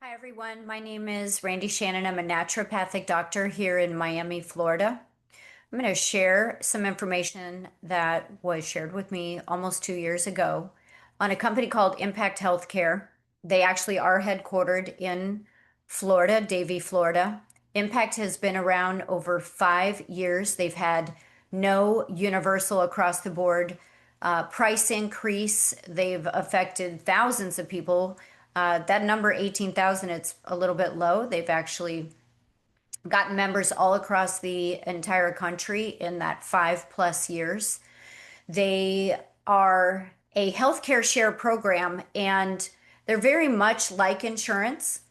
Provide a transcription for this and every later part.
Hi, everyone. My name is Randi Shannon. I'm a naturopathic doctor here in Miami, Florida. I'm going to share some information that was shared with me almost 2 years ago on a company called Impact Healthcare. They actually are headquartered in Florida, Davie, Florida. Impact has been around over 5 years. They've had no universal across the board price increase. They've affected thousands of people. That number, 18,000, it's a little bit low. They've actually gotten members all across the entire country in that 5+ years. They are a healthcare share program, and they're very much like insurance,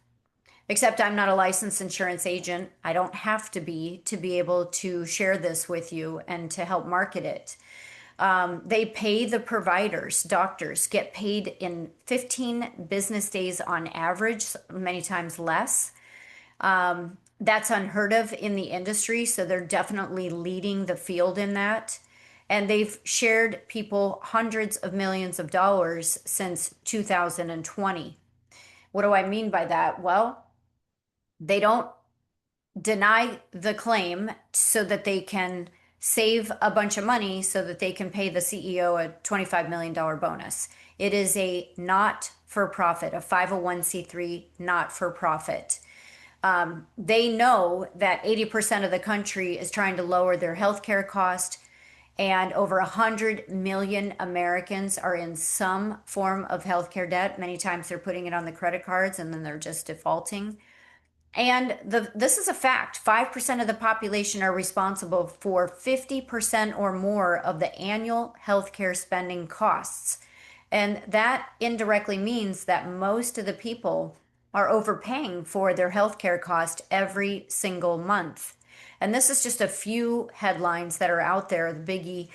except I'm not a licensed insurance agent. I don't have to be able to share this with you and to help market it. They pay the providers, doctors get paid in 15 business days on average, many times less. That's unheard of in the industry, so they're definitely leading the field in that. And they've shared people hundreds of millions of dollars since 2020. What do I mean by that? Well, they don't deny the claim so that they can save a bunch of money so that they can pay the CEO a $25 million bonus. It is a not for profit, a 501c3 not for profit. They know that 80% of the country is trying to lower their healthcare cost, and over 100 million Americans are in some form of healthcare debt. Many times they're putting it on the credit cards and then they're just defaulting. And this is a fact. 5% of the population are responsible for 50% or more of the annual healthcare spending costs. And that indirectly means that most of the people are overpaying for their healthcare cost every single month. And this is just a few headlines that are out there. The biggie,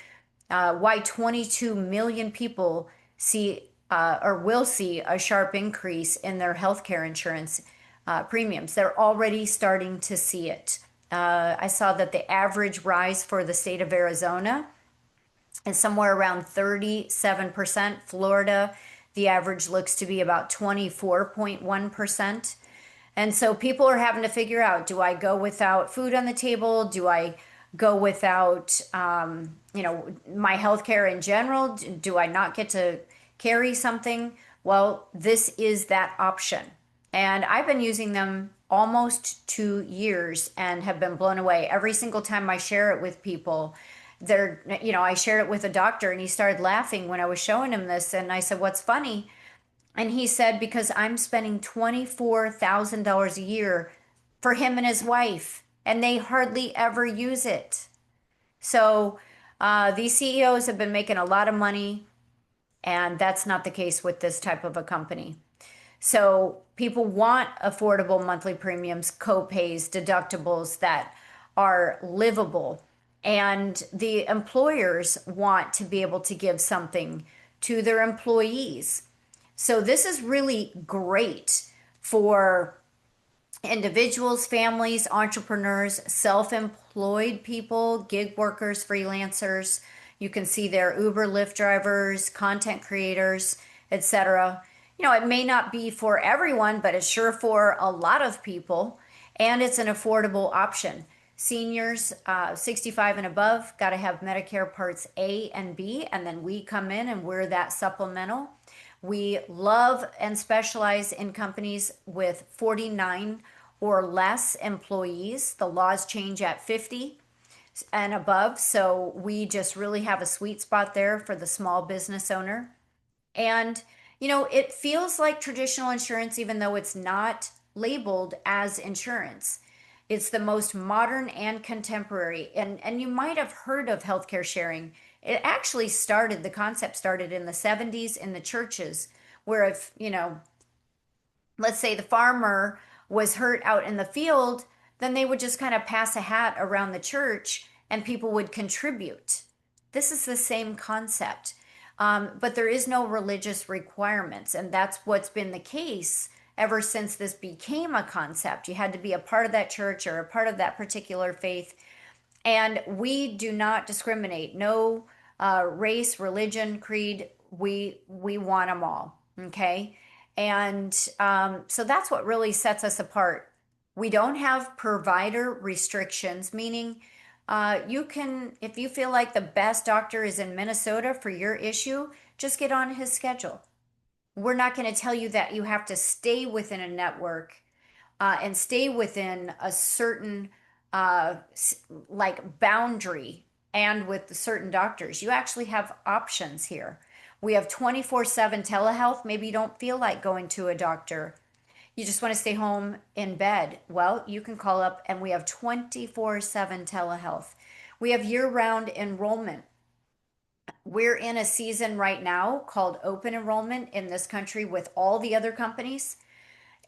why 22 million people see or will see a sharp increase in their healthcare insurance premiums. They're already starting to see it. I saw that the average rise for the state of Arizona is somewhere around 37%. Florida, the average looks to be about 24.1%. And so people are having to figure out, do I go without food on the table? Do I go without, my health care in general? Do I not get to carry something? Well, this is that option. And I've been using them almost 2 years and have been blown away. Every single time I share it with people, I shared it with a doctor and he started laughing when I was showing him this. And I said, "What's funny?" And he said, "Because I'm spending $24,000 a year for him and his wife, and they hardly ever use it." So these CEOs have been making a lot of money, and that's not the case with this type of a company. So people want affordable monthly premiums, co-pays, deductibles that are livable. And the employers want to be able to give something to their employees. So this is really great for individuals, families, entrepreneurs, self-employed people, gig workers, freelancers. You can see there Uber, Lyft drivers, content creators, etc. It may not be for everyone, but it's sure for a lot of people, and it's an affordable option. Seniors 65 and above got to have Medicare Parts A and B, and then we come in and we're that supplemental. We love and specialize in companies with 49 or less employees. The laws change at 50 and above, so we just really have a sweet spot there for the small business owner. And it feels like traditional insurance, even though it's not labeled as insurance. It's the most modern and contemporary. And you might have heard of healthcare sharing. It actually the concept started in the 70s in the churches, where if, let's say the farmer was hurt out in the field, then they would just kind of pass a hat around the church and people would contribute. This is the same concept. But there is no religious requirements, and that's what's been the case ever since this became a concept. You had to be a part of that church or a part of that particular faith, and we do not discriminate. No race, religion, creed. We want them all, okay? And so that's what really sets us apart. We don't have provider restrictions, meaning you can, if you feel like the best doctor is in Minnesota for your issue, just get on his schedule. We're not going to tell you that you have to stay within a network and stay within a certain like boundary and with certain doctors. You actually have options here. We have 24/7 telehealth. Maybe you don't feel like going to a doctor. You just want to stay home in bed. Well, you can call up and we have 24/7 telehealth. We have year-round enrollment. We're in a season right now called open enrollment in this country with all the other companies,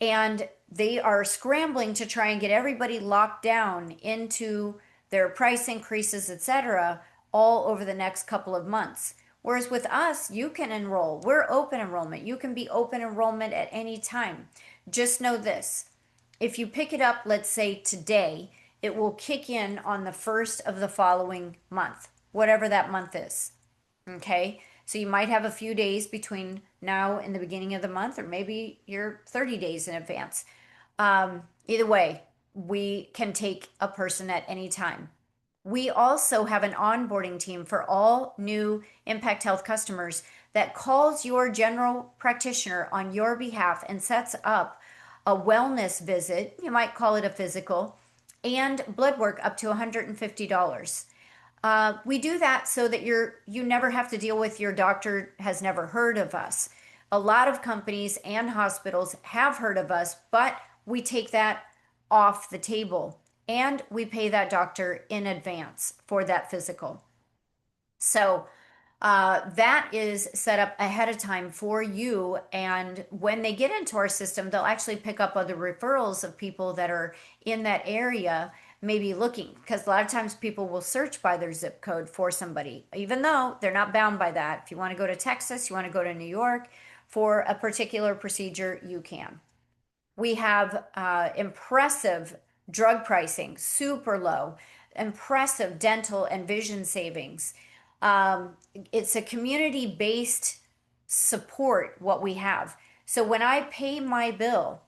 and they are scrambling to try and get everybody locked down into their price increases, etc., all over the next couple of months. Whereas with us, you can enroll. We're open enrollment. You can be open enrollment at any time. Just know this. If you pick it up, let's say today, it will kick in on the first of the following month, whatever that month is. Okay, so you might have a few days between now and the beginning of the month, or maybe you're 30 days in advance. Either way, we can take a person at any time. We also have an onboarding team for all new Impact Health customers that calls your general practitioner on your behalf and sets up a wellness visit. You might call it a physical and blood work up to $150. We do that so that you never have to deal with your doctor has never heard of us. A lot of companies and hospitals have heard of us, but we take that off the table and we pay that doctor in advance for that physical. So that is set up ahead of time for you. And when they get into our system, they'll actually pick up other referrals of people that are in that area, maybe looking, because a lot of times people will search by their zip code for somebody, even though they're not bound by that. If you want to go to Texas, you want to go to New York for a particular procedure, you can. We have impressive drug pricing, super low, impressive dental and vision savings. It's a community-based support, what we have. So when I pay my bill,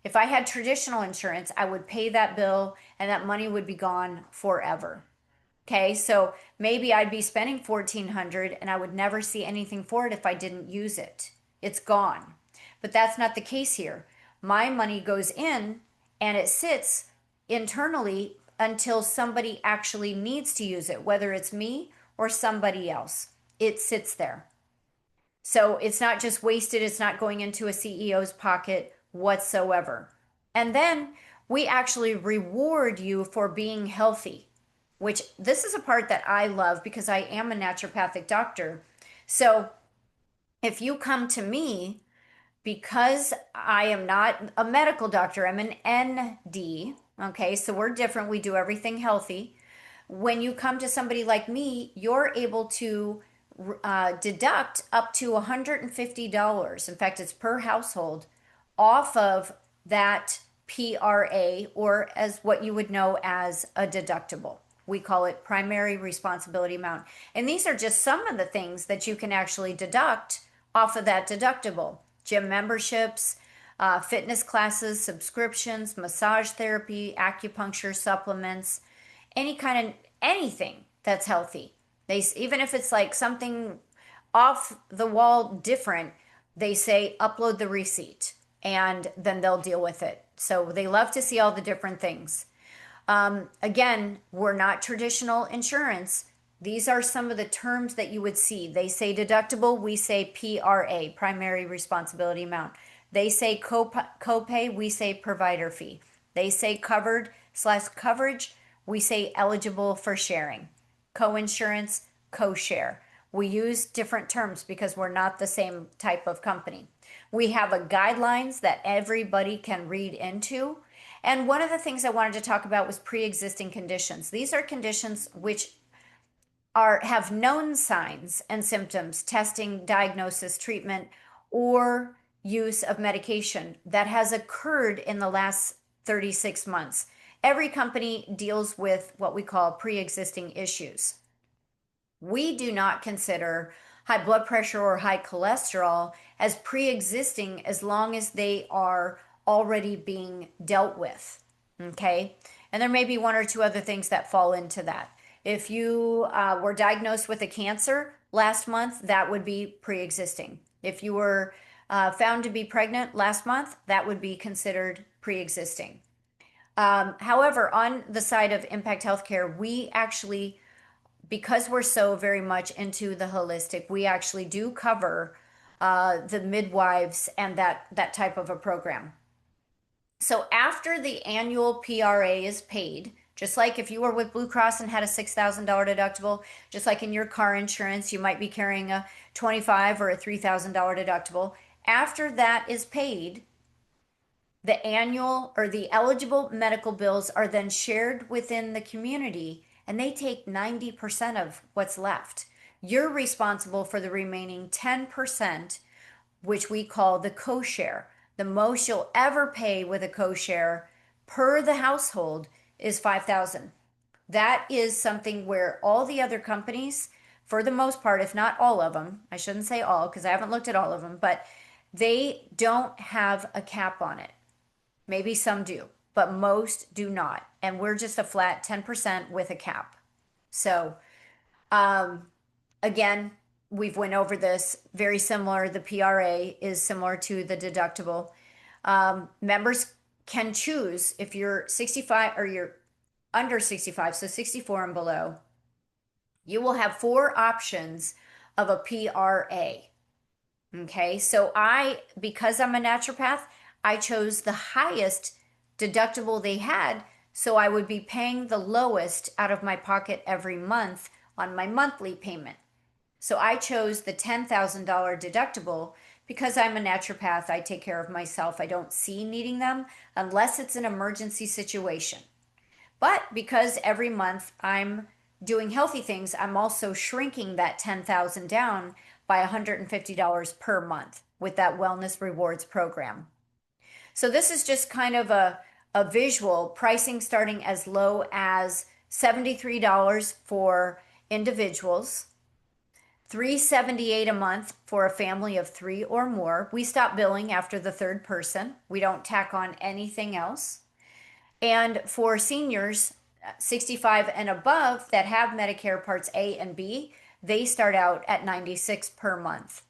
if I had traditional insurance, I would pay that bill and that money would be gone forever. Okay, so maybe I'd be spending $1,400 and I would never see anything for it if I didn't use it. It's gone. But that's not the case here. My money goes in and it sits internally until somebody actually needs to use it, whether it's me or somebody else. It sits there. So it's not just wasted, it's not going into a CEO's pocket whatsoever. And then we actually reward you for being healthy, which this is a part that I love because I am a naturopathic doctor. So if you come to me, because I am not a medical doctor, I'm an ND. Okay, so we're different. We do everything healthy. When you come to somebody like me, you're able to deduct up to $150. In fact, it's per household off of that PRA, or as what you would know as a deductible. We call it primary responsibility amount. And these are just some of the things that you can actually deduct off of that deductible. Gym memberships, fitness classes, subscriptions, massage therapy, acupuncture, supplements, anything that's healthy. Even if it's like something off the wall different, they say upload the receipt and then they'll deal with it. So they love to see all the different things. Again, we're not traditional insurance. These are some of the terms that you would see. They say deductible, we say PRA, primary responsibility amount. They say copay, we say provider fee. They say covered/coverage, we say eligible for sharing. Co-insurance, co-share. We use different terms because we're not the same type of company. We have a guidelines that everybody can read into. And one of the things I wanted to talk about was pre-existing conditions. These are conditions which have known signs and symptoms, testing, diagnosis, treatment, or use of medication that has occurred in the last 36 months. Every company deals with what we call pre-existing issues. We do not consider high blood pressure or high cholesterol as pre-existing as long as they are already being dealt with. Okay. And there may be one or two other things that fall into that. If you were diagnosed with a cancer last month, that would be pre-existing. If you were found to be pregnant last month, that would be considered pre-existing. However, on the side of Impact Healthcare, we actually, because we're so very much into the holistic, we actually do cover the midwives and that type of a program. So after the annual PRA is paid, just like if you were with Blue Cross and had a $6,000 deductible, just like in your car insurance, you might be carrying a $25 or a $3,000 deductible. After that is paid, the annual or the eligible medical bills are then shared within the community and they take 90% of what's left. You're responsible for the remaining 10%, which we call the co-share. The most you'll ever pay with a co-share per the household is $5,000. That is something where all the other companies, for the most part, if not all of them, I shouldn't say all because I haven't looked at all of them, but they don't have a cap on it. Maybe some do, but most do not. And we're just a flat 10% with a cap. So, um, again, we've went over this very similar. The PRA is similar to the deductible. Members can choose if you're 65 or you're under 65, so 64 and below, you will have four options of a PRA. Okay, so because I'm a naturopath, I chose the highest deductible they had, so I would be paying the lowest out of my pocket every month on my monthly payment. So I chose the $10,000 deductible because I'm a naturopath. I take care of myself. I don't see needing them unless it's an emergency situation. But because every month I'm doing healthy things, I'm also shrinking that 10,000 down by $150 per month with that wellness rewards program. So this is just kind of a visual pricing starting as low as $73 for individuals, $378 a month for a family of three or more. We stop billing after the third person. We don't tack on anything else. And for seniors 65 and above that have Medicare Parts A and B, they start out at $96 per month.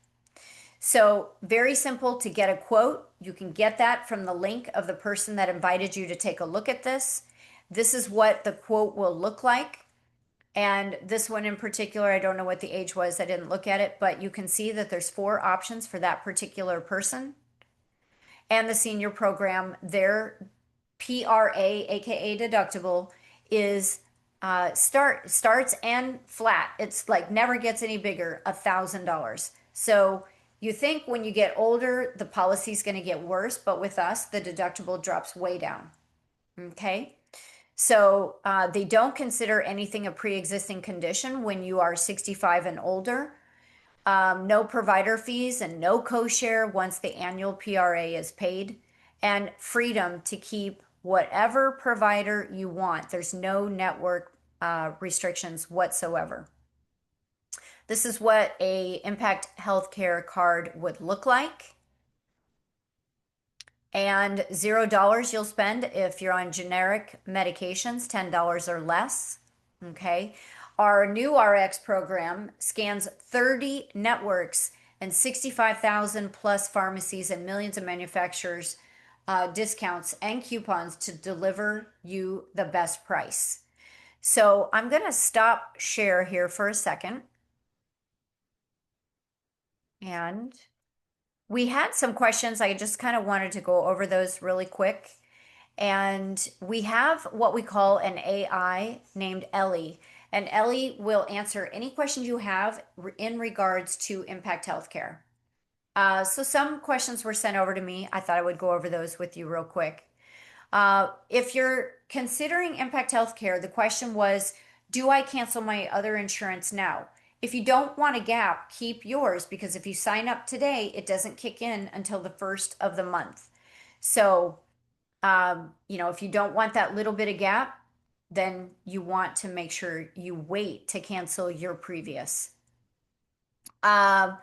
So very simple to get a quote. You can get that from the link of the person that invited you to take a look at this. This is what the quote will look like. And this one in particular, I don't know what the age was. I didn't look at it, but you can see that there's four options for that particular person. And the senior program, their PRA, aka deductible, is starts and flat. It's like never gets any bigger, $1,000. So you think when you get older, the policy is going to get worse, but with us, the deductible drops way down. Okay. So they don't consider anything a pre-existing condition when you are 65 and older. No provider fees and no co-share once the annual PRA is paid, and freedom to keep whatever provider you want. There's no network restrictions whatsoever. This is what a Impact Healthcare card would look like. And $0 you'll spend if you're on generic medications, $10 or less. Okay. Our new RX program scans 30 networks and 65,000 plus pharmacies and millions of manufacturers discounts and coupons to deliver you the best price. So I'm going to stop share here for a second. And we had some questions. I just kind of wanted to go over those really quick. And we have what we call an AI named Ellie. And Ellie will answer any questions you have in regards to Impact Healthcare. So some questions were sent over to me. I thought I would go over those with you real quick. If you're considering Impact Healthcare, the question was, do I cancel my other insurance now? If you don't want a gap, keep yours because if you sign up today, it doesn't kick in until the first of the month. So, if you don't want that little bit of gap, then you want to make sure you wait to cancel your previous. Um,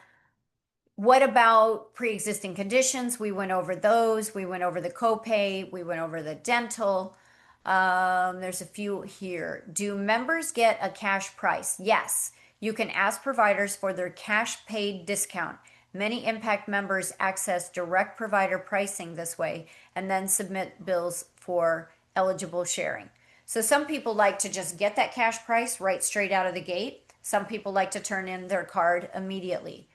what about pre-existing conditions? We went over those. We went over the copay. We went over the dental. There's a few here. Do members get a cash price? Yes. You can ask providers for their cash paid discount. Many Impact members access direct provider pricing this way and then submit bills for eligible sharing. So some people like to just get that cash price right straight out of the gate. Some people like to turn in their card immediately.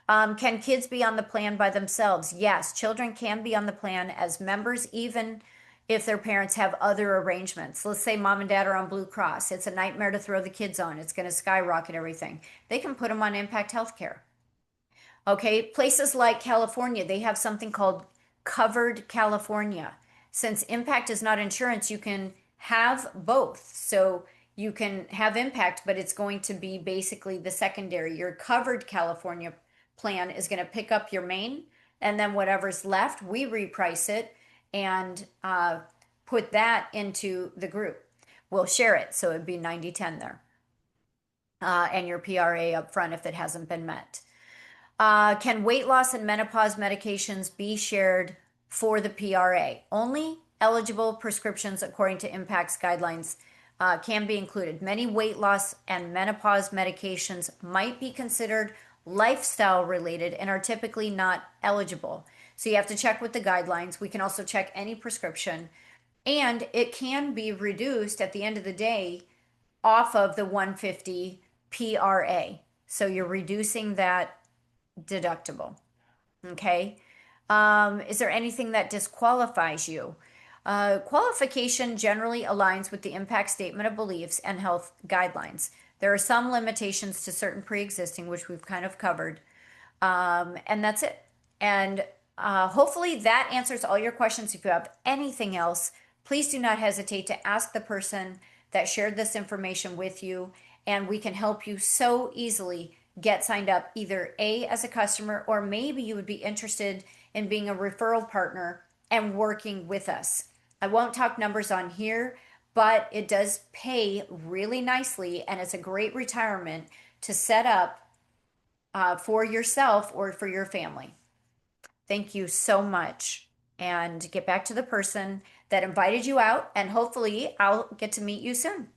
Can kids be on the plan by themselves? Yes, children can be on the plan as members, even if their parents have other arrangements. Let's say mom and dad are on Blue Cross. It's a nightmare to throw the kids on. It's going to skyrocket everything. They can put them on Impact Healthcare. Okay, places like California, they have something called Covered California. Since Impact is not insurance, you can have both. So you can have Impact, but it's going to be basically the secondary. Your Covered California plan is going to pick up your main, and then whatever's left, we reprice it and put that into the group. We'll share it, so it'd be 90-10 there. And your PRA up front if it hasn't been met. Can weight loss and menopause medications be shared for the PRA? Only eligible prescriptions according to Impact's guidelines can be included. Many weight loss and menopause medications might be considered lifestyle related and are typically not eligible. So you have to check with the guidelines. We can also check any prescription, and it can be reduced at the end of the day off of the 150 PRA. So you're reducing that deductible. Okay. Is there anything that disqualifies you? Qualification generally aligns with the Impact Statement of Beliefs and health guidelines. There are some limitations to certain pre-existing, which we've kind of covered. And that's it. And hopefully that answers all your questions. If you have anything else, please do not hesitate to ask the person that shared this information with you, and we can help you so easily get signed up either A, as a customer, or maybe you would be interested in being a referral partner and working with us. I won't talk numbers on here, but it does pay really nicely, and it's a great retirement to set up for yourself or for your family. Thank you so much. And get back to the person that invited you out, and hopefully I'll get to meet you soon.